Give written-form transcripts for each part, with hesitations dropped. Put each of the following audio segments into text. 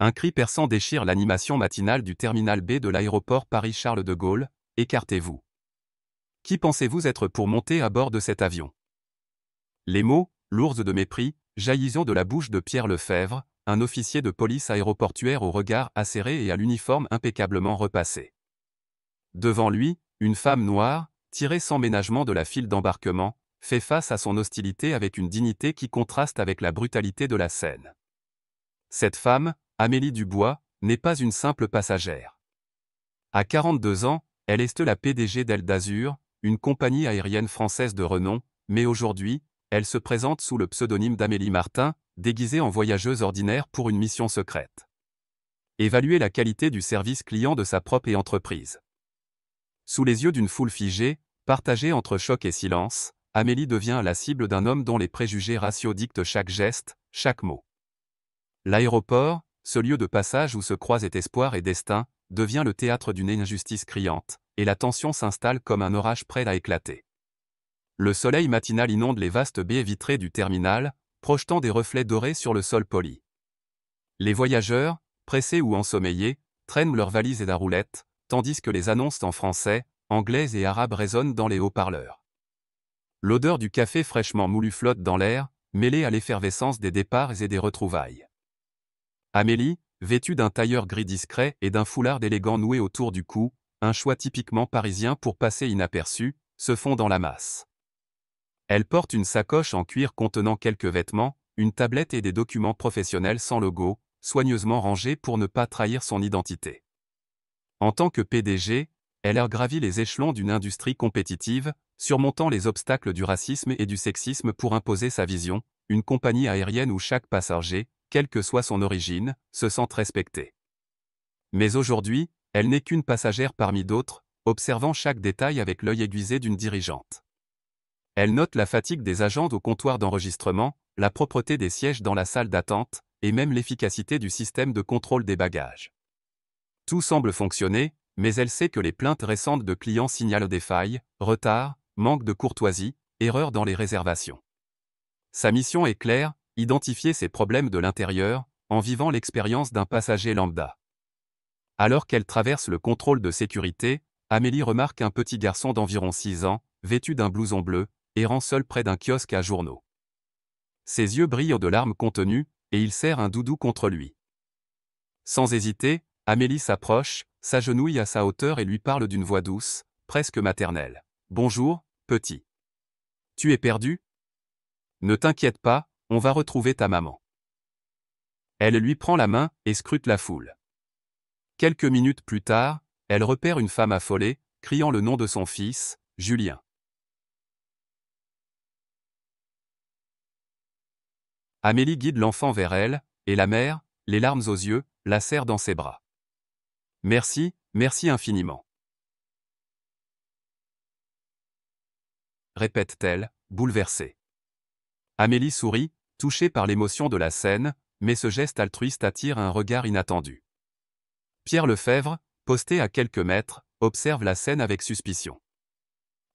Un cri perçant déchire l'animation matinale du terminal B de l'aéroport Paris-Charles de Gaulle. Écartez-vous. Qui pensez-vous être pour monter à bord de cet avion? Les mots, lourds de mépris, jaillissant de la bouche de Pierre Lefebvre, un officier de police aéroportuaire au regard acéré et à l'uniforme impeccablement repassé. Devant lui, une femme noire, tirée sans ménagement de la file d'embarquement, fait face à son hostilité avec une dignité qui contraste avec la brutalité de la scène. Cette femme, Amélie Dubois, n'est pas une simple passagère. À 42 ans, elle est la PDG d'Aile d'Azur, une compagnie aérienne française de renom, mais aujourd'hui, elle se présente sous le pseudonyme d'Amélie Martin, déguisée en voyageuse ordinaire pour une mission secrète. Évaluer la qualité du service client de sa propre entreprise. Sous les yeux d'une foule figée, partagée entre choc et silence, Amélie devient la cible d'un homme dont les préjugés raciaux dictent chaque geste, chaque mot. L'aéroport, ce lieu de passage où se croisent espoir et destin, devient le théâtre d'une injustice criante, et la tension s'installe comme un orage prêt à éclater. Le soleil matinal inonde les vastes baies vitrées du terminal, projetant des reflets dorés sur le sol poli. Les voyageurs, pressés ou ensommeillés, traînent leurs valises et la roulette, tandis que les annonces en français, anglais et arabe résonnent dans les haut-parleurs. L'odeur du café fraîchement moulu flotte dans l'air, mêlée à l'effervescence des départs et des retrouvailles. Amélie, vêtue d'un tailleur gris discret et d'un foulard élégant noué autour du cou, un choix typiquement parisien pour passer inaperçu, se fond dans la masse. Elle porte une sacoche en cuir contenant quelques vêtements, une tablette et des documents professionnels sans logo, soigneusement rangés pour ne pas trahir son identité. En tant que PDG, elle a gravi les échelons d'une industrie compétitive, surmontant les obstacles du racisme et du sexisme pour imposer sa vision, une compagnie aérienne où chaque passager, quelle que soit son origine, se sent respecté. Mais aujourd'hui, elle n'est qu'une passagère parmi d'autres, observant chaque détail avec l'œil aiguisé d'une dirigeante. Elle note la fatigue des agents au comptoir d'enregistrement, la propreté des sièges dans la salle d'attente, et même l'efficacité du système de contrôle des bagages. Tout semble fonctionner, mais elle sait que les plaintes récentes de clients signalent des failles, retards, manque de courtoisie, erreurs dans les réservations. Sa mission est claire, identifier ces problèmes de l'intérieur, en vivant l'expérience d'un passager lambda. Alors qu'elle traverse le contrôle de sécurité, Amélie remarque un petit garçon d'environ 6 ans, vêtu d'un blouson bleu, errant seul près d'un kiosque à journaux. Ses yeux brillent de larmes contenues, et il serre un doudou contre lui. Sans hésiter, Amélie s'approche, s'agenouille à sa hauteur et lui parle d'une voix douce, presque maternelle. « Bonjour, petit. Tu es perdu? Ne t'inquiète pas, on va retrouver ta maman. » Elle lui prend la main et scrute la foule. Quelques minutes plus tard, elle repère une femme affolée, criant le nom de son fils, Julien. Amélie guide l'enfant vers elle, et la mère, les larmes aux yeux, la serre dans ses bras. « Merci, merci infiniment. » répète-t-elle, bouleversée. Amélie sourit, touchée par l'émotion de la scène, mais ce geste altruiste attire un regard inattendu. Pierre Lefebvre, posté à quelques mètres, observe la scène avec suspicion.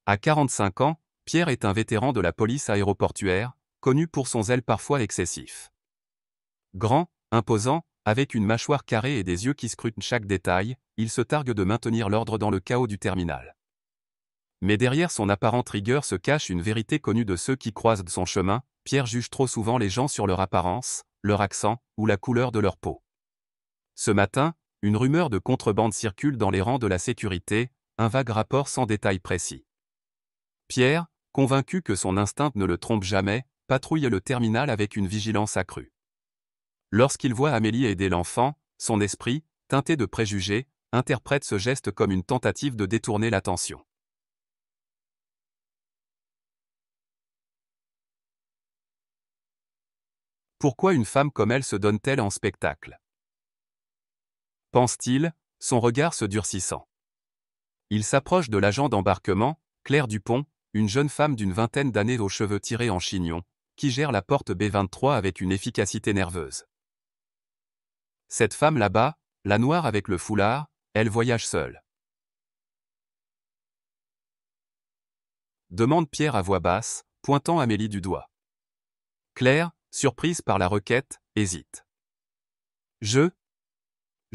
À 45 ans, Pierre est un vétéran de la police aéroportuaire, connu pour son zèle parfois excessif. Grand, imposant, avec une mâchoire carrée et des yeux qui scrutent chaque détail, il se targue de maintenir l'ordre dans le chaos du terminal. Mais derrière son apparente rigueur se cache une vérité connue de ceux qui croisent son chemin. Pierre juge trop souvent les gens sur leur apparence, leur accent, ou la couleur de leur peau. Ce matin, une rumeur de contrebande circule dans les rangs de la sécurité, un vague rapport sans détails précis. Pierre, convaincu que son instinct ne le trompe jamais, patrouille le terminal avec une vigilance accrue. Lorsqu'il voit Amélie aider l'enfant, son esprit, teinté de préjugés, interprète ce geste comme une tentative de détourner l'attention. Pourquoi une femme comme elle se donne-t-elle en spectacle? Pense-t-il, son regard se durcissant. Il s'approche de l'agent d'embarquement, Claire Dupont, une jeune femme d'une vingtaine d'années aux cheveux tirés en chignon, qui gère la porte B23 avec une efficacité nerveuse. Cette femme là-bas, la noire avec le foulard, elle voyage seule. Demande Pierre à voix basse, pointant Amélie du doigt. Claire, surprise par la requête, hésite.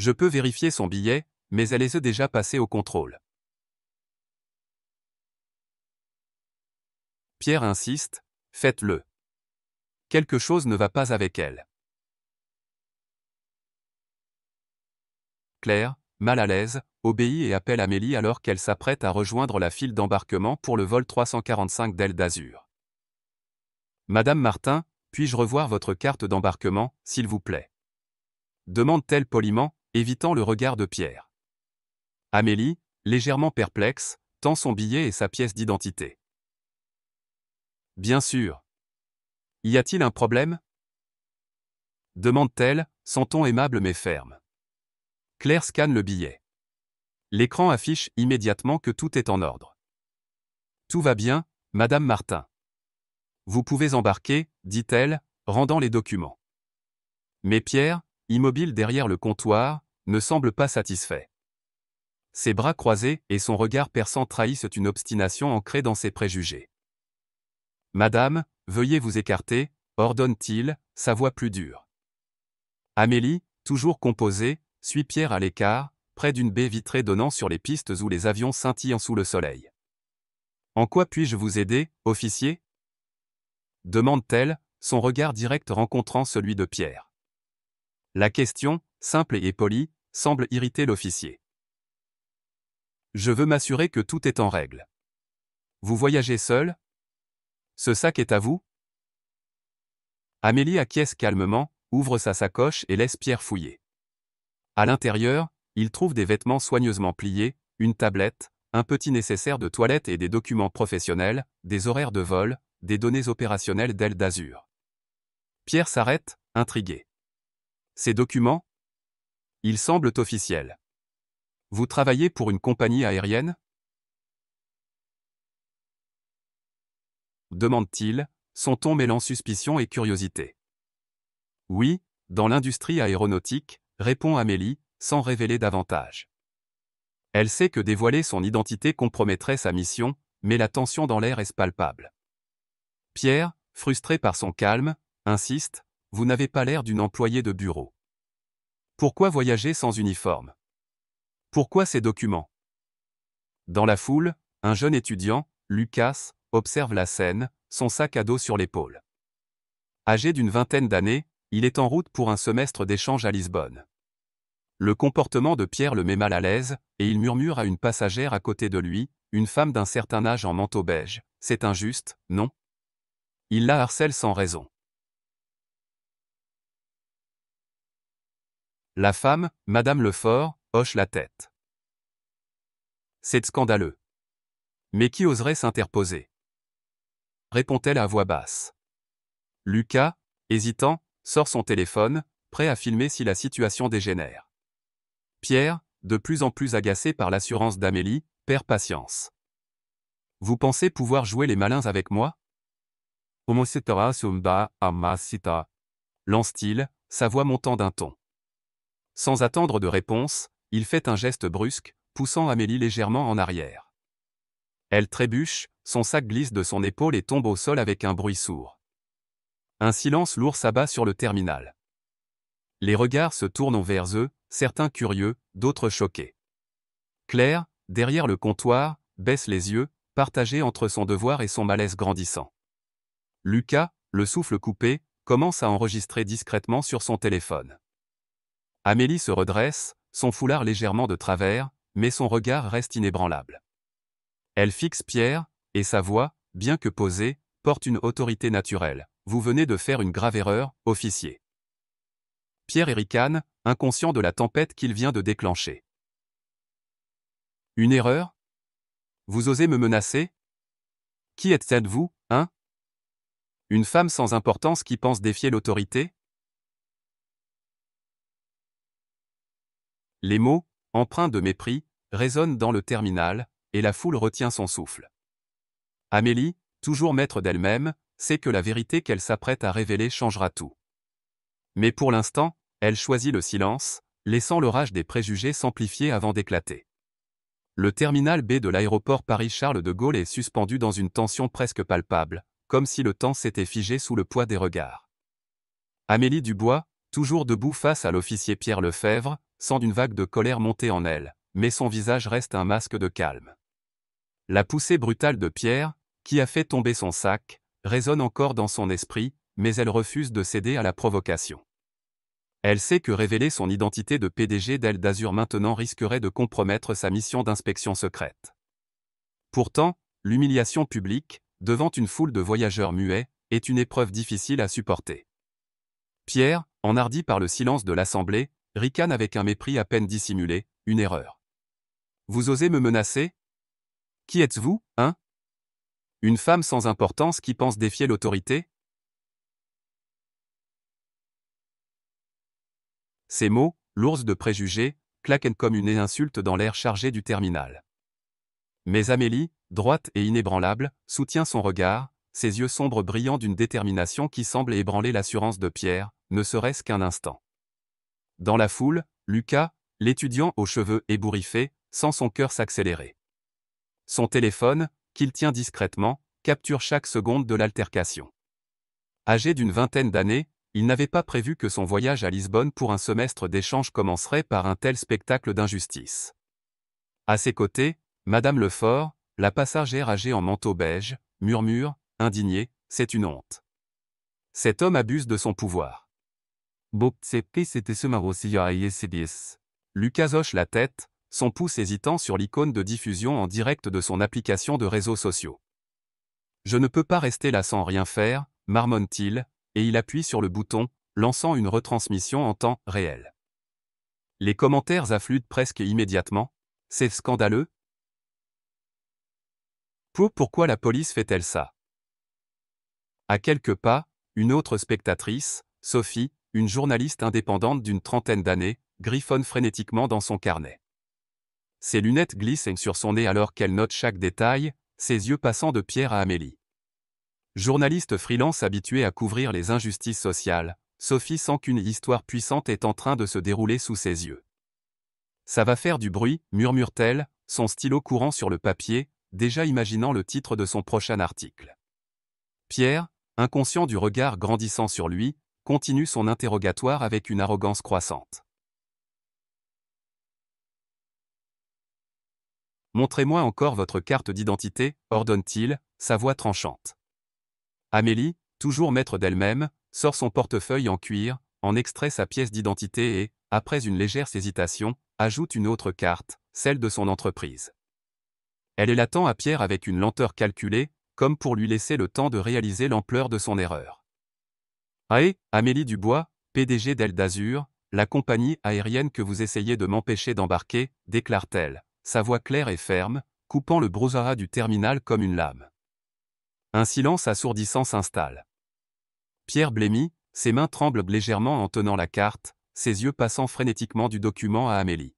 Je peux vérifier son billet, mais elle est déjà passée au contrôle. Pierre insiste, faites-le. Quelque chose ne va pas avec elle. Claire, mal à l'aise, obéit et appelle Amélie alors qu'elle s'apprête à rejoindre la file d'embarquement pour le vol 345 d'Aile d'Azur. Madame Martin, puis-je revoir votre carte d'embarquement, s'il vous plaît? Demande-t-elle poliment, évitant le regard de Pierre. Amélie, légèrement perplexe, tend son billet et sa pièce d'identité. Bien sûr. Y a-t-il un problème? Demande-t-elle, son ton aimable mais ferme. Claire scanne le billet. L'écran affiche immédiatement que tout est en ordre. Tout va bien, Madame Martin. Vous pouvez embarquer, dit-elle, rendant les documents. Mais Pierre, immobile derrière le comptoir, ne semble pas satisfait. Ses bras croisés et son regard perçant trahissent une obstination ancrée dans ses préjugés. Madame, veuillez vous écarter, ordonne-t-il, sa voix plus dure. Amélie, toujours composée, suit Pierre à l'écart, près d'une baie vitrée donnant sur les pistes où les avions scintillent sous le soleil. En quoi puis-je vous aider, officier? Demande-t-elle, son regard direct rencontrant celui de Pierre. La question, simple et polie, semble irriter l'officier. Je veux m'assurer que tout est en règle. Vous voyagez seul? Ce sac est à vous? Amélie acquiesce calmement, ouvre sa sacoche et laisse Pierre fouiller. À l'intérieur, il trouve des vêtements soigneusement pliés, une tablette, un petit nécessaire de toilette et des documents professionnels, des horaires de vol, des données opérationnelles d'Aile d'Azur. Pierre s'arrête, intrigué. Ces documents? Ils semblent officiels. Vous travaillez pour une compagnie aérienne? Demande-t-il, son ton mêlant suspicion et curiosité. Oui, dans l'industrie aéronautique, répond Amélie, sans révéler davantage. Elle sait que dévoiler son identité compromettrait sa mission, mais la tension dans l'air est palpable. Pierre, frustré par son calme, insiste, vous n'avez pas l'air d'une employée de bureau. Pourquoi voyager sans uniforme? Pourquoi ces documents? Dans la foule, un jeune étudiant, Lucas, observe la scène, son sac à dos sur l'épaule. Âgé d'une vingtaine d'années, il est en route pour un semestre d'échange à Lisbonne. Le comportement de Pierre le met mal à l'aise, et il murmure à une passagère à côté de lui, une femme d'un certain âge en manteau beige, c'est injuste, non? Il la harcèle sans raison. La femme, Madame Lefort, hoche la tête. C'est scandaleux. Mais qui oserait s'interposer? Répond-elle à voix basse. Lucas, hésitant, sort son téléphone, prêt à filmer si la situation dégénère. Pierre, de plus en plus agacé par l'assurance d'Amélie, perd patience. Vous pensez pouvoir jouer les malins avec moi? Lance-t-il, sa voix montant d'un ton. Sans attendre de réponse, il fait un geste brusque, poussant Amélie légèrement en arrière. Elle trébuche, son sac glisse de son épaule et tombe au sol avec un bruit sourd. Un silence lourd s'abat sur le terminal. Les regards se tournent vers eux, certains curieux, d'autres choqués. Claire, derrière le comptoir, baisse les yeux, partagée entre son devoir et son malaise grandissant. Lucas, le souffle coupé, commence à enregistrer discrètement sur son téléphone. Amélie se redresse, son foulard légèrement de travers, mais son regard reste inébranlable. Elle fixe Pierre, et sa voix, bien que posée, porte une autorité naturelle. Vous venez de faire une grave erreur, officier. Pierre ricane, inconscient de la tempête qu'il vient de déclencher. Une erreur? Vous osez me menacer? Qui êtes-vous, hein? Une femme sans importance qui pense défier l'autorité? Les mots, empreints de mépris, résonnent dans le terminal, et la foule retient son souffle. Amélie, toujours maître d'elle-même, sait que la vérité qu'elle s'apprête à révéler changera tout. Mais pour l'instant, elle choisit le silence, laissant l'orage des préjugés s'amplifier avant d'éclater. Le terminal B de l'aéroport Paris-Charles de Gaulle est suspendu dans une tension presque palpable, comme si le temps s'était figé sous le poids des regards. Amélie Dubois, toujours debout face à l'officier Pierre Lefebvre, sent une vague de colère monter en elle, mais son visage reste un masque de calme. La poussée brutale de Pierre, qui a fait tomber son sac, résonne encore dans son esprit, mais elle refuse de céder à la provocation. Elle sait que révéler son identité de PDG d'Aile d'Azur maintenant risquerait de compromettre sa mission d'inspection secrète. Pourtant, l'humiliation publique, devant une foule de voyageurs muets, est une épreuve difficile à supporter. Pierre, enhardi par le silence de l'Assemblée, ricane avec un mépris à peine dissimulé, une erreur. Vous osez me menacer? Qui êtes-vous, hein? Une femme sans importance qui pense défier l'autorité? Ces mots, lourds de préjugés, claquent comme une insulte dans l'air chargé du terminal. Mais Amélie, droite et inébranlable, soutient son regard, ses yeux sombres brillant d'une détermination qui semble ébranler l'assurance de Pierre, ne serait-ce qu'un instant. Dans la foule, Lucas, l'étudiant aux cheveux ébouriffés, sent son cœur s'accélérer. Son téléphone, qu'il tient discrètement, capture chaque seconde de l'altercation. Âgé d'une vingtaine d'années, il n'avait pas prévu que son voyage à Lisbonne pour un semestre d'échange commencerait par un tel spectacle d'injustice. À ses côtés, Madame Lefort, la passagère âgée en manteau beige, murmure, indignée, c'est une honte. Cet homme abuse de son pouvoir. Lucas hoche la tête, son pouce hésitant sur l'icône de diffusion en direct de son application de réseaux sociaux. Je ne peux pas rester là sans rien faire, marmonne-t-il, et il appuie sur le bouton, lançant une retransmission en temps réel. Les commentaires affluent presque immédiatement. C'est scandaleux. Pourquoi la police fait-elle ça? À quelques pas, une autre spectatrice, Sophie, une journaliste indépendante d'une trentaine d'années, griffonne frénétiquement dans son carnet. Ses lunettes glissent sur son nez alors qu'elle note chaque détail, ses yeux passant de Pierre à Amélie. Journaliste freelance habituée à couvrir les injustices sociales, Sophie sent qu'une histoire puissante est en train de se dérouler sous ses yeux. Ça va faire du bruit, murmure-t-elle, son stylo courant sur le papier, déjà imaginant le titre de son prochain article. Pierre, inconscient du regard grandissant sur lui, continue son interrogatoire avec une arrogance croissante. Montrez-moi encore votre carte d'identité, ordonne-t-il, sa voix tranchante. Amélie, toujours maître d'elle-même, sort son portefeuille en cuir, en extrait sa pièce d'identité et, après une légère hésitation, ajoute une autre carte, celle de son entreprise. Elle la tend à Pierre avec une lenteur calculée, comme pour lui laisser le temps de réaliser l'ampleur de son erreur. Amélie Dubois, PDG d'Aile d'Azur, la compagnie aérienne que vous essayez de m'empêcher d'embarquer, déclare-t-elle, sa voix claire et ferme, coupant le brouhaha du terminal comme une lame. Un silence assourdissant s'installe. Pierre blêmit, ses mains tremblent légèrement en tenant la carte, ses yeux passant frénétiquement du document à Amélie.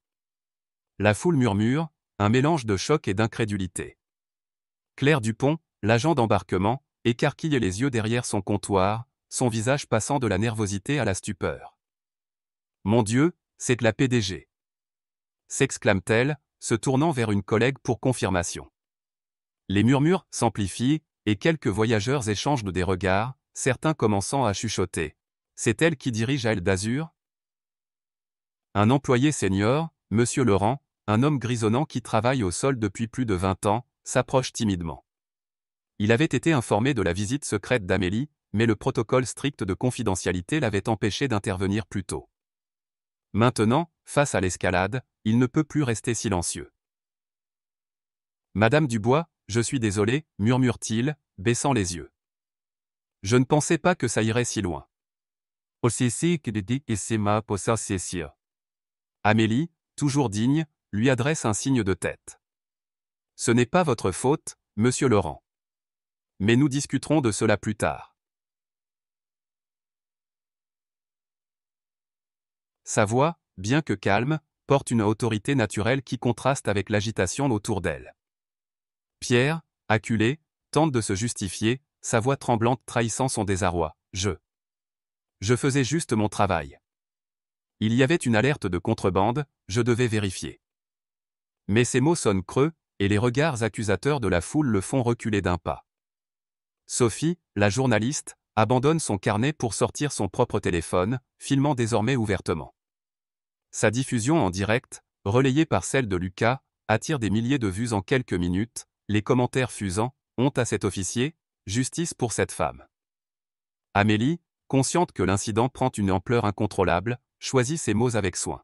La foule murmure, un mélange de choc et d'incrédulité. Claire Dupont, l'agent d'embarquement, écarquille les yeux derrière son comptoir, son visage passant de la nervosité à la stupeur. « Mon Dieu, c'est la PDG !» s'exclame-t-elle, se tournant vers une collègue pour confirmation. Les murmures s'amplifient, et quelques voyageurs échangent des regards, certains commençant à chuchoter. C'est elle qui dirige Aile d'Azur? Un employé senior, Monsieur Laurent, un homme grisonnant qui travaille au sol depuis plus de 20 ans, s'approche timidement. Il avait été informé de la visite secrète d'Amélie, mais le protocole strict de confidentialité l'avait empêché d'intervenir plus tôt. Maintenant, face à l'escalade, il ne peut plus rester silencieux. Madame Dubois, je suis désolé, murmure-t-il, baissant les yeux. Je ne pensais pas que ça irait si loin. Amélie, toujours digne, lui adresse un signe de tête. Ce n'est pas votre faute, monsieur Laurent. Mais nous discuterons de cela plus tard. Sa voix, bien que calme, porte une autorité naturelle qui contraste avec l'agitation autour d'elle. Pierre, acculé, tente de se justifier, sa voix tremblante trahissant son désarroi. Je faisais juste mon travail. Il y avait une alerte de contrebande, je devais vérifier. Mais ces mots sonnent creux, et les regards accusateurs de la foule le font reculer d'un pas. Sophie, la journaliste, abandonne son carnet pour sortir son propre téléphone, filmant désormais ouvertement. Sa diffusion en direct, relayée par celle de Lucas, attire des milliers de vues en quelques minutes, les commentaires fusant « Honte à cet officier, justice pour cette femme ». Amélie, consciente que l'incident prend une ampleur incontrôlable, choisit ses mots avec soin.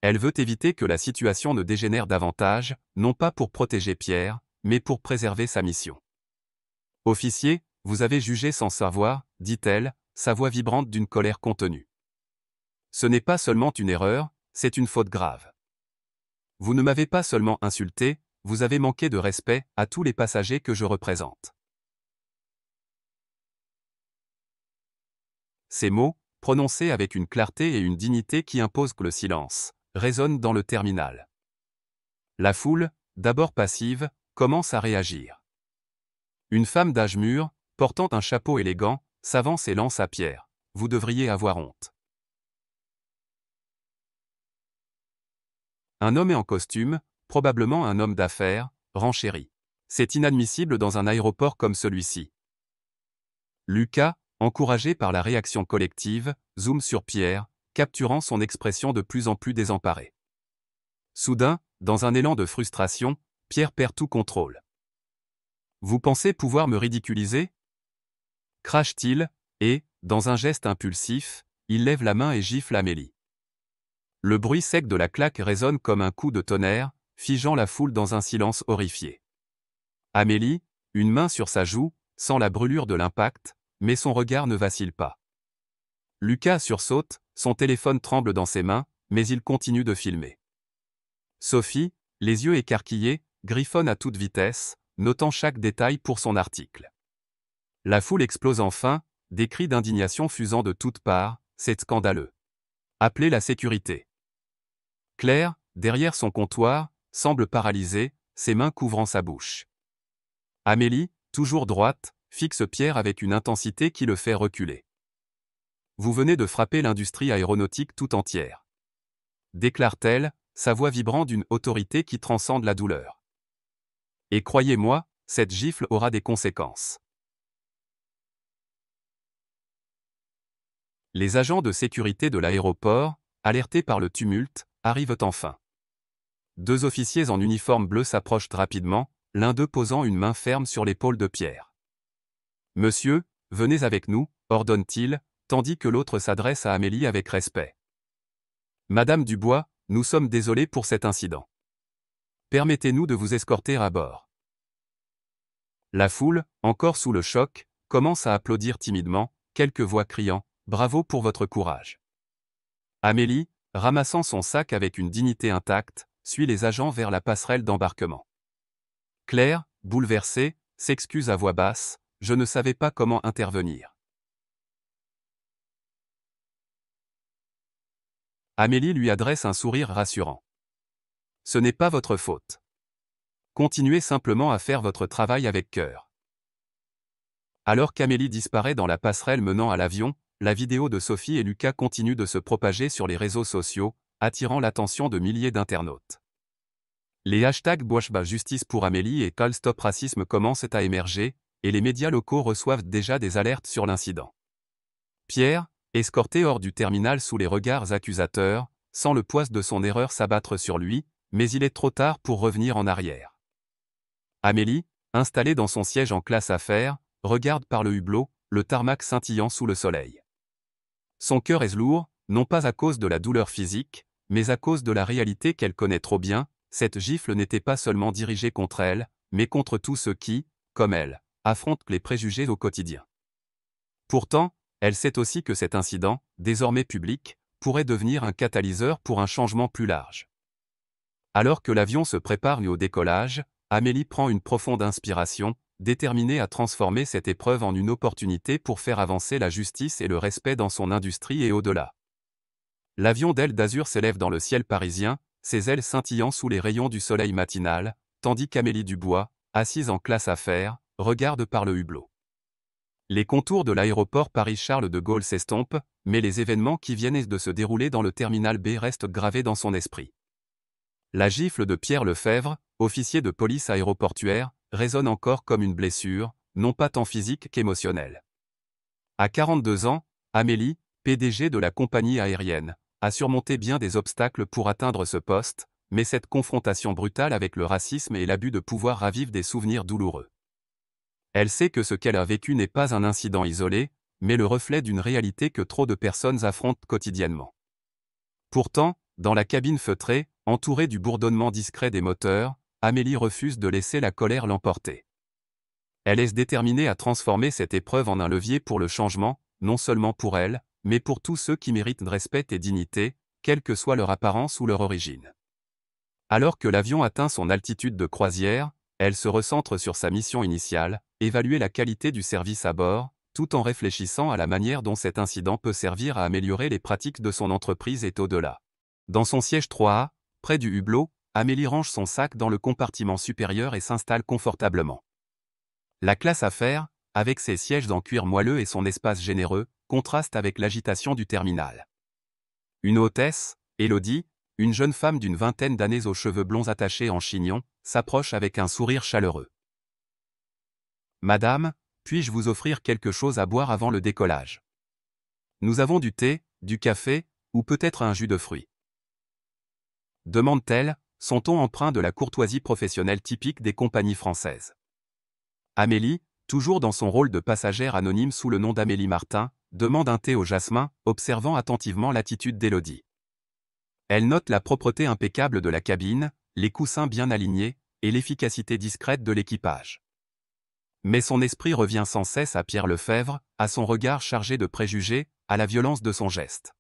Elle veut éviter que la situation ne dégénère davantage, non pas pour protéger Pierre, mais pour préserver sa mission. « Officier, vous avez jugé sans savoir, dit-elle, sa voix vibrante d'une colère contenue. Ce n'est pas seulement une erreur, c'est une faute grave. Vous ne m'avez pas seulement insulté, vous avez manqué de respect à tous les passagers que je représente. » Ces mots, prononcés avec une clarté et une dignité qui imposent le silence, résonnent dans le terminal. La foule, d'abord passive, commence à réagir. Une femme d'âge mûr, portant un chapeau élégant, s'avance et lance à Pierre. « Vous devriez avoir honte. » Un homme en costume, probablement un homme d'affaires, renchérit. « C'est inadmissible dans un aéroport comme celui-ci. » Lucas, encouragé par la réaction collective, zoome sur Pierre, capturant son expression de plus en plus désemparée. Soudain, dans un élan de frustration, Pierre perd tout contrôle. « Vous pensez pouvoir me ridiculiser ?» crache-t-il, et, dans un geste impulsif, il lève la main et gifle Amélie. Le bruit sec de la claque résonne comme un coup de tonnerre, figeant la foule dans un silence horrifié. Amélie, une main sur sa joue, sent la brûlure de l'impact, mais son regard ne vacille pas. Lucas sursaute, son téléphone tremble dans ses mains, mais il continue de filmer. Sophie, les yeux écarquillés, griffonne à toute vitesse, notant chaque détail pour son article. La foule explose enfin, des cris d'indignation fusant de toutes parts, c'est scandaleux. Appelez la sécurité. Claire, derrière son comptoir, semble paralysée, ses mains couvrant sa bouche. Amélie, toujours droite, fixe Pierre avec une intensité qui le fait reculer. « Vous venez de frapper l'industrie aéronautique tout entière. » déclare-t-elle, sa voix vibrant d'une autorité qui transcende la douleur. « Et croyez-moi, cette gifle aura des conséquences. » Les agents de sécurité de l'aéroport, alertés par le tumulte, arrivent enfin. Deux officiers en uniforme bleu s'approchent rapidement, l'un d'eux posant une main ferme sur l'épaule de Pierre. « Monsieur, venez avec nous, » ordonne-t-il, tandis que l'autre s'adresse à Amélie avec respect. « Madame Dubois, nous sommes désolés pour cet incident. Permettez-nous de vous escorter à bord. » La foule, encore sous le choc, commence à applaudir timidement, quelques voix criant « Bravo pour votre courage !» Amélie, ramassant son sac avec une dignité intacte, suit les agents vers la passerelle d'embarquement. Claire, bouleversée, s'excuse à voix basse, « Je ne savais pas comment intervenir. » Amélie lui adresse un sourire rassurant. « Ce n'est pas votre faute. Continuez simplement à faire votre travail avec cœur. » Alors qu'Amélie disparaît dans la passerelle menant à l'avion, la vidéo de Sophie et Lucas continue de se propager sur les réseaux sociaux, attirant l'attention de milliers d'internautes. Les hashtags #BouachBa Justice pour Amélie et Call Stop Racisme commencent à émerger, et les médias locaux reçoivent déjà des alertes sur l'incident. Pierre, escorté hors du terminal sous les regards accusateurs, sent le poids de son erreur s'abattre sur lui, mais il est trop tard pour revenir en arrière. Amélie, installée dans son siège en classe affaires, regarde par le hublot, le tarmac scintillant sous le soleil. Son cœur est lourd, non pas à cause de la douleur physique, mais à cause de la réalité qu'elle connaît trop bien. Cette gifle n'était pas seulement dirigée contre elle, mais contre tous ceux qui, comme elle, affrontent les préjugés au quotidien. Pourtant, elle sait aussi que cet incident, désormais public, pourrait devenir un catalyseur pour un changement plus large. Alors que l'avion se prépare au décollage, Amélie prend une profonde inspiration, déterminée à transformer cette épreuve en une opportunité pour faire avancer la justice et le respect dans son industrie et au-delà. L'avion d'ailes d'azur s'élève dans le ciel parisien, ses ailes scintillant sous les rayons du soleil matinal, tandis qu'Amélie Dubois, assise en classe affaires, regarde par le hublot. Les contours de l'aéroport Paris-Charles de Gaulle s'estompent, mais les événements qui viennent de se dérouler dans le terminal B restent gravés dans son esprit. La gifle de Pierre Lefebvre, officier de police aéroportuaire, résonne encore comme une blessure, non pas tant physique qu'émotionnelle. À 42 ans, Amélie, PDG de la compagnie aérienne, a surmonté bien des obstacles pour atteindre ce poste, mais cette confrontation brutale avec le racisme et l'abus de pouvoir ravive des souvenirs douloureux. Elle sait que ce qu'elle a vécu n'est pas un incident isolé, mais le reflet d'une réalité que trop de personnes affrontent quotidiennement. Pourtant, dans la cabine feutrée, entourée du bourdonnement discret des moteurs, Amélie refuse de laisser la colère l'emporter. Elle est déterminée à transformer cette épreuve en un levier pour le changement, non seulement pour elle, mais pour tous ceux qui méritent de respect et dignité, quelle que soit leur apparence ou leur origine. Alors que l'avion atteint son altitude de croisière, elle se recentre sur sa mission initiale, évaluer la qualité du service à bord, tout en réfléchissant à la manière dont cet incident peut servir à améliorer les pratiques de son entreprise et au-delà. Dans son siège 3A, près du hublot, Amélie range son sac dans le compartiment supérieur et s'installe confortablement. La classe affaires, avec ses sièges en cuir moelleux et son espace généreux, contraste avec l'agitation du terminal. Une hôtesse, Élodie, une jeune femme d'une vingtaine d'années aux cheveux blonds attachés en chignon, s'approche avec un sourire chaleureux. « Madame, puis-je vous offrir quelque chose à boire avant le décollage? Nous avons du thé, du café, ou peut-être un jus de fruits. » demande-t-elle, son ton empreint de la courtoisie professionnelle typique des compagnies françaises. Amélie, toujours dans son rôle de passagère anonyme sous le nom d'Amélie Martin, demande un thé au jasmin, observant attentivement l'attitude d'Élodie. Elle note la propreté impeccable de la cabine, les coussins bien alignés, et l'efficacité discrète de l'équipage. Mais son esprit revient sans cesse à Pierre Lefebvre, à son regard chargé de préjugés, à la violence de son geste.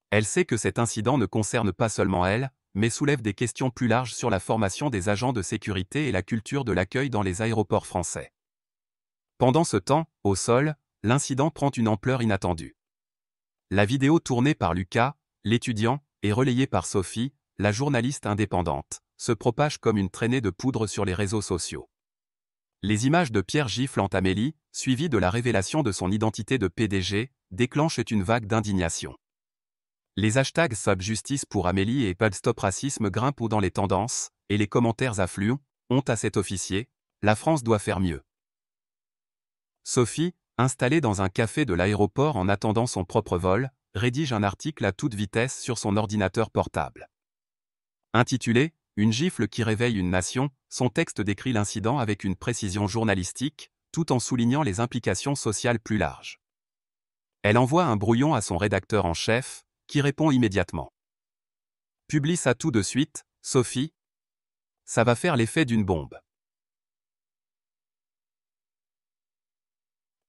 Elle sait que cet incident ne concerne pas seulement elle, mais soulève des questions plus larges sur la formation des agents de sécurité et la culture de l'accueil dans les aéroports français. Pendant ce temps, au sol, l'incident prend une ampleur inattendue. La vidéo tournée par Lucas, l'étudiant, et relayée par Sophie, la journaliste indépendante, se propage comme une traînée de poudre sur les réseaux sociaux. Les images de Pierre giflant Amélie, suivies de la révélation de son identité de PDG, déclenchent une vague d'indignation. Les hashtags Stop Justice pour Amélie et Stop Racisme grimpent dans les tendances, et les commentaires affluent. Honte à cet officier, la France doit faire mieux. Sophie, installée dans un café de l'aéroport en attendant son propre vol, rédige un article à toute vitesse sur son ordinateur portable. Intitulé « Une gifle qui réveille une nation », son texte décrit l'incident avec une précision journalistique, tout en soulignant les implications sociales plus larges. Elle envoie un brouillon à son rédacteur en chef, qui répond immédiatement. « Publie ça tout de suite, Sophie. Ça va faire l'effet d'une bombe. »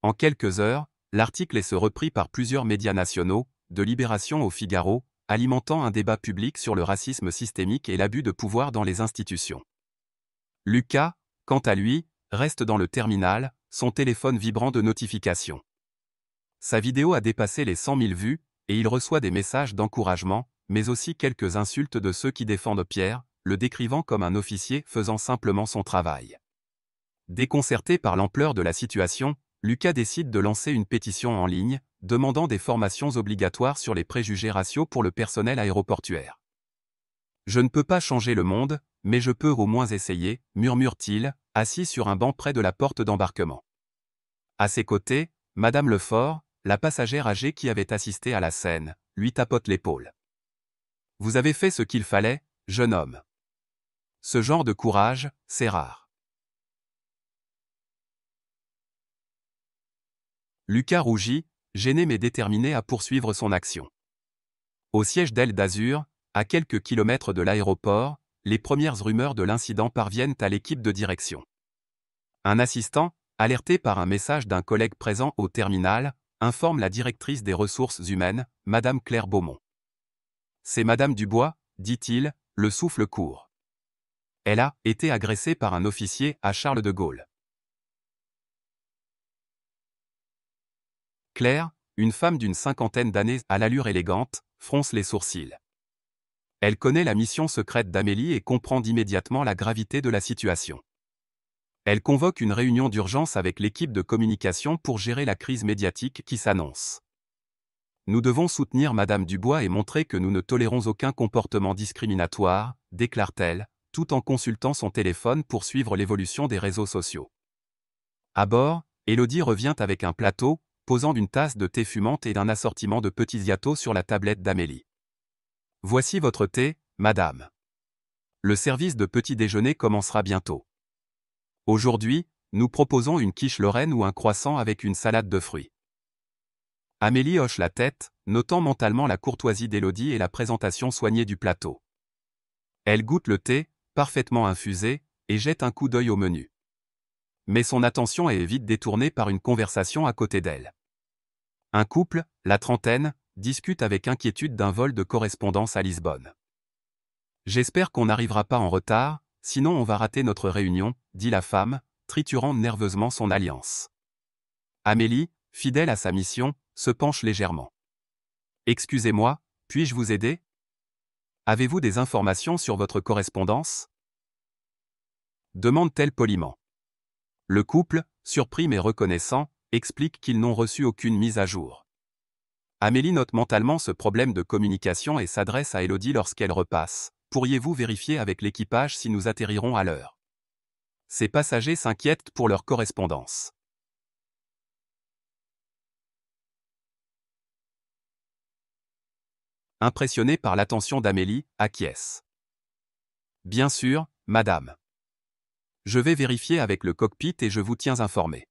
En quelques heures, l'article est repris par plusieurs médias nationaux, de Libération au Figaro, alimentant un débat public sur le racisme systémique et l'abus de pouvoir dans les institutions. Lucas, quant à lui, reste dans le terminal, son téléphone vibrant de notifications. Sa vidéo a dépassé les 100 000 vues, et il reçoit des messages d'encouragement, mais aussi quelques insultes de ceux qui défendent Pierre, le décrivant comme un officier faisant simplement son travail. Déconcerté par l'ampleur de la situation, Lucas décide de lancer une pétition en ligne, demandant des formations obligatoires sur les préjugés raciaux pour le personnel aéroportuaire. « Je ne peux pas changer le monde, mais je peux au moins essayer, » murmure-t-il, assis sur un banc près de la porte d'embarquement. À ses côtés, Madame Lefort, la passagère âgée qui avait assisté à la scène, lui tapote l'épaule. « Vous avez fait ce qu'il fallait, jeune homme. Ce genre de courage, c'est rare. » Lucas rougit, gêné mais déterminé à poursuivre son action. Au siège d'Aile d'Azur, à quelques kilomètres de l'aéroport, les premières rumeurs de l'incident parviennent à l'équipe de direction. Un assistant, alerté par un message d'un collègue présent au terminal, informe la directrice des ressources humaines, Madame Claire Beaumont. « C'est Madame Dubois, dit-il, le souffle court. Elle a été agressée par un officier à Charles de Gaulle. » Claire, une femme d'une cinquantaine d'années à l'allure élégante, fronce les sourcils. Elle connaît la mission secrète d'Amélie et comprend immédiatement la gravité de la situation. Elle convoque une réunion d'urgence avec l'équipe de communication pour gérer la crise médiatique qui s'annonce. « Nous devons soutenir Madame Dubois et montrer que nous ne tolérons aucun comportement discriminatoire, » déclare-t-elle, tout en consultant son téléphone pour suivre l'évolution des réseaux sociaux. À bord, Élodie revient avec un plateau, posant une tasse de thé fumante et d'un assortiment de petits gâteaux sur la tablette d'Amélie. Voici votre thé, madame. Le service de petit déjeuner commencera bientôt. Aujourd'hui, nous proposons une quiche lorraine ou un croissant avec une salade de fruits. Amélie hoche la tête, notant mentalement la courtoisie d'Élodie et la présentation soignée du plateau. Elle goûte le thé, parfaitement infusé, et jette un coup d'œil au menu. Mais son attention est vite détournée par une conversation à côté d'elle. Un couple, la trentaine, discute avec inquiétude d'un vol de correspondance à Lisbonne. « J'espère qu'on n'arrivera pas en retard, sinon on va rater notre réunion, dit la femme, triturant nerveusement son alliance. Amélie, fidèle à sa mission, se penche légèrement. « Excusez-moi, puis-je vous aider? Avez-vous des informations sur votre correspondance ?» demande-t-elle poliment. Le couple, surpris mais reconnaissant, explique qu'ils n'ont reçu aucune mise à jour. Amélie note mentalement ce problème de communication et s'adresse à Élodie lorsqu'elle repasse. « Pourriez-vous vérifier avec l'équipage si nous atterrirons à l'heure ?» Ces passagers s'inquiètent pour leur correspondance. Impressionné par l'attention d'Amélie, acquiesce. « Bien sûr, madame. Je vais vérifier avec le cockpit et je vous tiens informé. »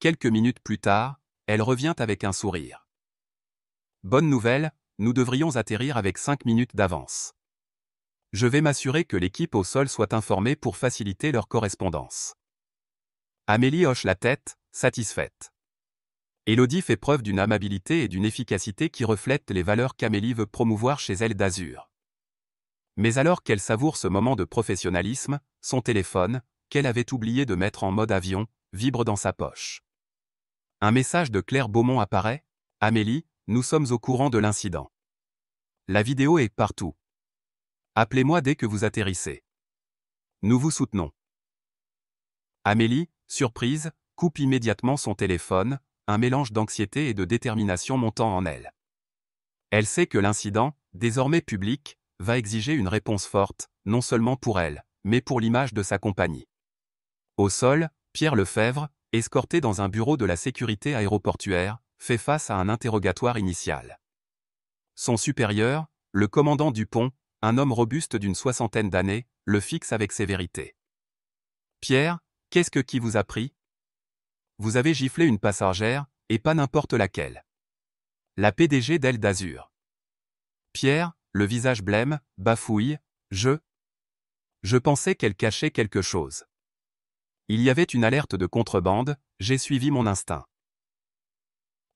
Quelques minutes plus tard, elle revient avec un sourire. « Bonne nouvelle, nous devrions atterrir avec 5 minutes d'avance. Je vais m'assurer que l'équipe au sol soit informée pour faciliter leur correspondance. » Amélie hoche la tête, satisfaite. Élodie fait preuve d'une amabilité et d'une efficacité qui reflètent les valeurs qu'Amélie veut promouvoir chez elle d'Azur. Mais alors qu'elle savoure ce moment de professionnalisme, son téléphone, qu'elle avait oublié de mettre en mode avion, vibre dans sa poche. Un message de Claire Beaumont apparaît. « Amélie, nous sommes au courant de l'incident. La vidéo est partout. Appelez-moi dès que vous atterrissez. Nous vous soutenons. » Amélie, surprise, coupe immédiatement son téléphone, un mélange d'anxiété et de détermination montant en elle. Elle sait que l'incident, désormais public, va exiger une réponse forte, non seulement pour elle, mais pour l'image de sa compagnie. Au sol, Pierre Lefebvre, escorté dans un bureau de la sécurité aéroportuaire, fait face à un interrogatoire initial. Son supérieur, le commandant Dupont, un homme robuste d'une 60aine d'années, le fixe avec sévérité. « Pierre, qu'est-ce qui vous a pris? Vous avez giflé une passagère, et pas n'importe laquelle. La PDG d'Aile d'Azur. » Pierre, le visage blême, bafouille. « Je pensais qu'elle cachait quelque chose. Il y avait une alerte de contrebande, j'ai suivi mon instinct. »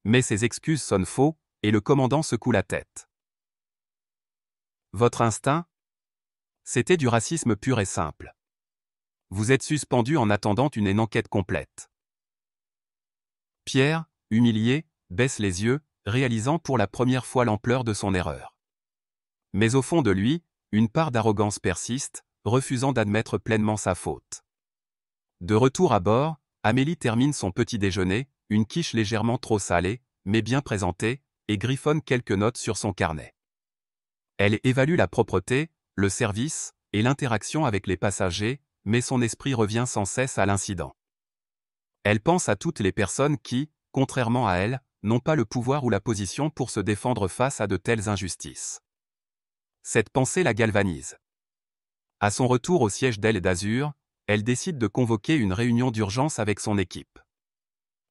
Mais ces excuses sonnent faux, et le commandant secoue la tête. « Votre instinct? C'était du racisme pur et simple. Vous êtes suspendu en attendant une enquête complète. » Pierre, humilié, baisse les yeux, réalisant pour la première fois l'ampleur de son erreur. Mais au fond de lui, une part d'arrogance persiste, refusant d'admettre pleinement sa faute. De retour à bord, Amélie termine son petit déjeuner, une quiche légèrement trop salée, mais bien présentée, et griffonne quelques notes sur son carnet. Elle évalue la propreté, le service, et l'interaction avec les passagers, mais son esprit revient sans cesse à l'incident. Elle pense à toutes les personnes qui, contrairement à elle, n'ont pas le pouvoir ou la position pour se défendre face à de telles injustices. Cette pensée la galvanise. À son retour au siège d'Aile d'Azur, elle décide de convoquer une réunion d'urgence avec son équipe.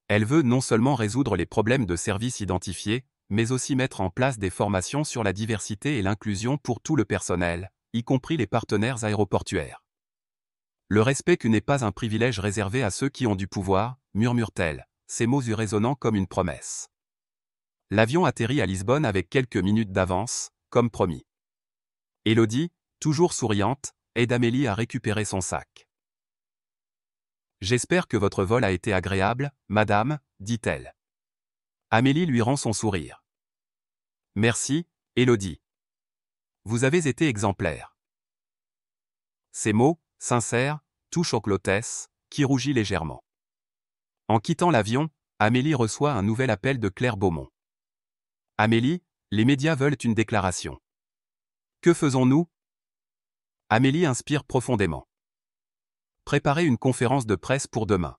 Elle veut non seulement résoudre les problèmes de service identifiés, mais aussi mettre en place des formations sur la diversité et l'inclusion pour tout le personnel, y compris les partenaires aéroportuaires. Le respect n'est pas un privilège réservé à ceux qui ont du pouvoir, murmure-t-elle, ces mots résonnant comme une promesse. L'avion atterrit à Lisbonne avec quelques minutes d'avance, comme promis. Élodie, toujours souriante, aide Amélie à récupérer son sac. « J'espère que votre vol a été agréable, madame, dit-elle. Amélie lui rend son sourire. « Merci, Élodie. Vous avez été exemplaire. » Ces mots, sincères, touchent l'hôtesse, qui rougit légèrement. En quittant l'avion, Amélie reçoit un nouvel appel de Claire Beaumont. « Amélie, les médias veulent une déclaration. Que faisons-nous ?» Amélie inspire profondément. « Préparez une conférence de presse pour demain.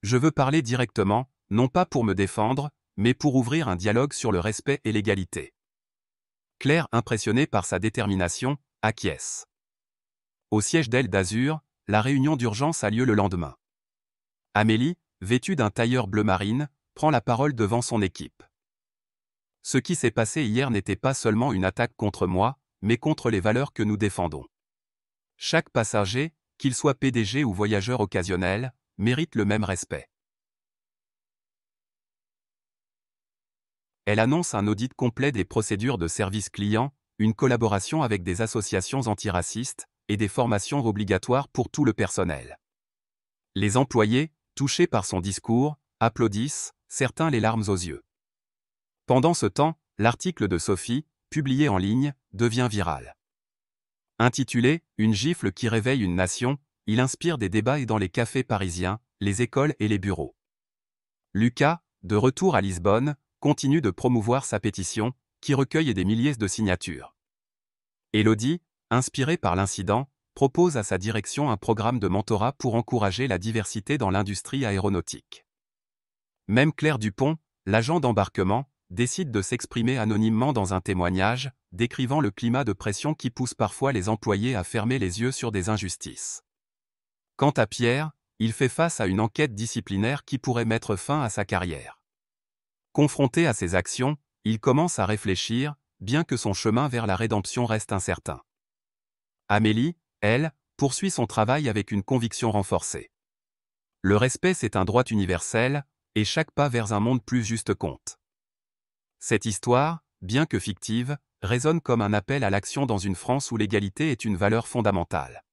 Je veux parler directement, non pas pour me défendre, mais pour ouvrir un dialogue sur le respect et l'égalité. Claire, impressionnée par sa détermination, acquiesce. Au siège d'Aile d'Azur, la réunion d'urgence a lieu le lendemain. Amélie, vêtue d'un tailleur bleu marine, prend la parole devant son équipe. Ce qui s'est passé hier n'était pas seulement une attaque contre moi, mais contre les valeurs que nous défendons. Chaque passager, qu'il soit PDG ou voyageur occasionnel, mérite le même respect. Elle annonce un audit complet des procédures de service client, une collaboration avec des associations antiracistes, et des formations obligatoires pour tout le personnel. Les employés, touchés par son discours, applaudissent, certains les larmes aux yeux. Pendant ce temps, l'article de Sophie, publié en ligne, devient viral. Intitulé « Une gifle qui réveille une nation », il inspire des débats et dans les cafés parisiens, les écoles et les bureaux. Lucas, de retour à Lisbonne, continue de promouvoir sa pétition, qui recueille des milliers de signatures. Élodie, inspirée par l'incident, propose à sa direction un programme de mentorat pour encourager la diversité dans l'industrie aéronautique. Même Claire Dupont, l'agent d'embarquement, décide de s'exprimer anonymement dans un témoignage, décrivant le climat de pression qui pousse parfois les employés à fermer les yeux sur des injustices. Quant à Pierre, il fait face à une enquête disciplinaire qui pourrait mettre fin à sa carrière. Confronté à ses actions, il commence à réfléchir, bien que son chemin vers la rédemption reste incertain. Amélie, elle, poursuit son travail avec une conviction renforcée. Le respect, c'est un droit universel, et chaque pas vers un monde plus juste compte. Cette histoire, bien que fictive, résonne comme un appel à l'action dans une France où l'égalité est une valeur fondamentale.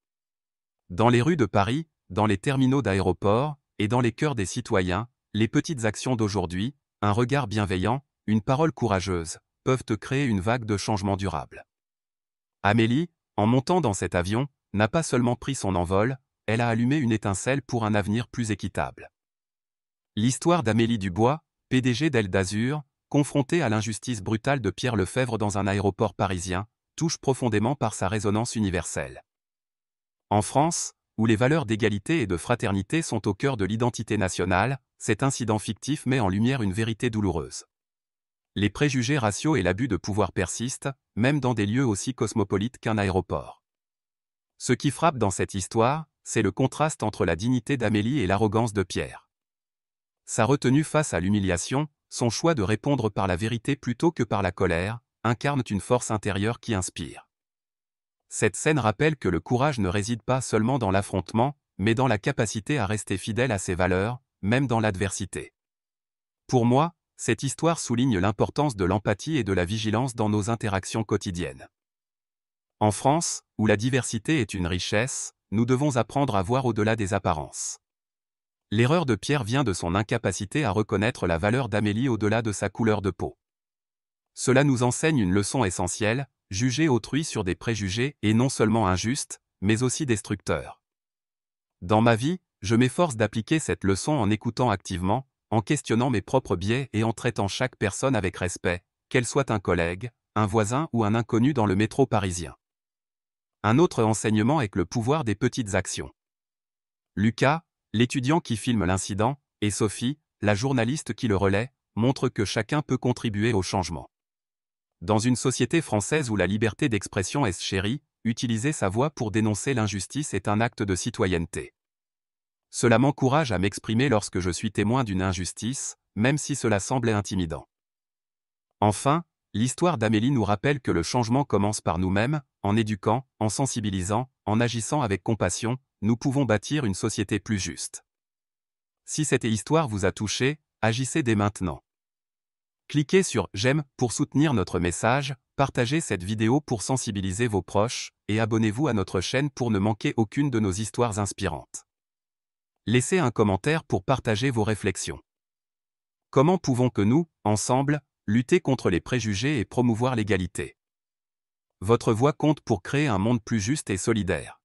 Dans les rues de Paris, dans les terminaux d'aéroports, et dans les cœurs des citoyens, les petites actions d'aujourd'hui, un regard bienveillant, une parole courageuse, peuvent créer une vague de changement durable. Amélie, en montant dans cet avion, n'a pas seulement pris son envol, elle a allumé une étincelle pour un avenir plus équitable. L'histoire d'Amélie Dubois, PDG d'Aile d'Azur, confrontée à l'injustice brutale de Pierre Lefebvre dans un aéroport parisien, touche profondément par sa résonance universelle. En France, où les valeurs d'égalité et de fraternité sont au cœur de l'identité nationale, cet incident fictif met en lumière une vérité douloureuse. Les préjugés raciaux et l'abus de pouvoir persistent, même dans des lieux aussi cosmopolites qu'un aéroport. Ce qui frappe dans cette histoire, c'est le contraste entre la dignité d'Amélie et l'arrogance de Pierre. Sa retenue face à l'humiliation, son choix de répondre par la vérité plutôt que par la colère, incarnent une force intérieure qui inspire. Cette scène rappelle que le courage ne réside pas seulement dans l'affrontement, mais dans la capacité à rester fidèle à ses valeurs, même dans l'adversité. Pour moi, cette histoire souligne l'importance de l'empathie et de la vigilance dans nos interactions quotidiennes. En France, où la diversité est une richesse, nous devons apprendre à voir au-delà des apparences. L'erreur de Pierre vient de son incapacité à reconnaître la valeur d'Amélie au-delà de sa couleur de peau. Cela nous enseigne une leçon essentielle, juger autrui sur des préjugés est non seulement injuste, mais aussi destructeur. Dans ma vie, je m'efforce d'appliquer cette leçon en écoutant activement, en questionnant mes propres biais et en traitant chaque personne avec respect, qu'elle soit un collègue, un voisin ou un inconnu dans le métro parisien. Un autre enseignement est le pouvoir des petites actions. Lucas, l'étudiant qui filme l'incident, et Sophie, la journaliste qui le relaie, montrent que chacun peut contribuer au changement. Dans une société française où la liberté d'expression est chérie, utiliser sa voix pour dénoncer l'injustice est un acte de citoyenneté. Cela m'encourage à m'exprimer lorsque je suis témoin d'une injustice, même si cela semblait intimidant. Enfin, l'histoire d'Amélie nous rappelle que le changement commence par nous-mêmes, en éduquant, en sensibilisant, en agissant avec compassion, nous pouvons bâtir une société plus juste. Si cette histoire vous a touché, agissez dès maintenant. Cliquez sur « J'aime » pour soutenir notre message, partagez cette vidéo pour sensibiliser vos proches, et abonnez-vous à notre chaîne pour ne manquer aucune de nos histoires inspirantes. Laissez un commentaire pour partager vos réflexions. Comment pouvons que nous, ensemble, lutter contre les préjugés et promouvoir l'égalité? Votre voix compte pour créer un monde plus juste et solidaire.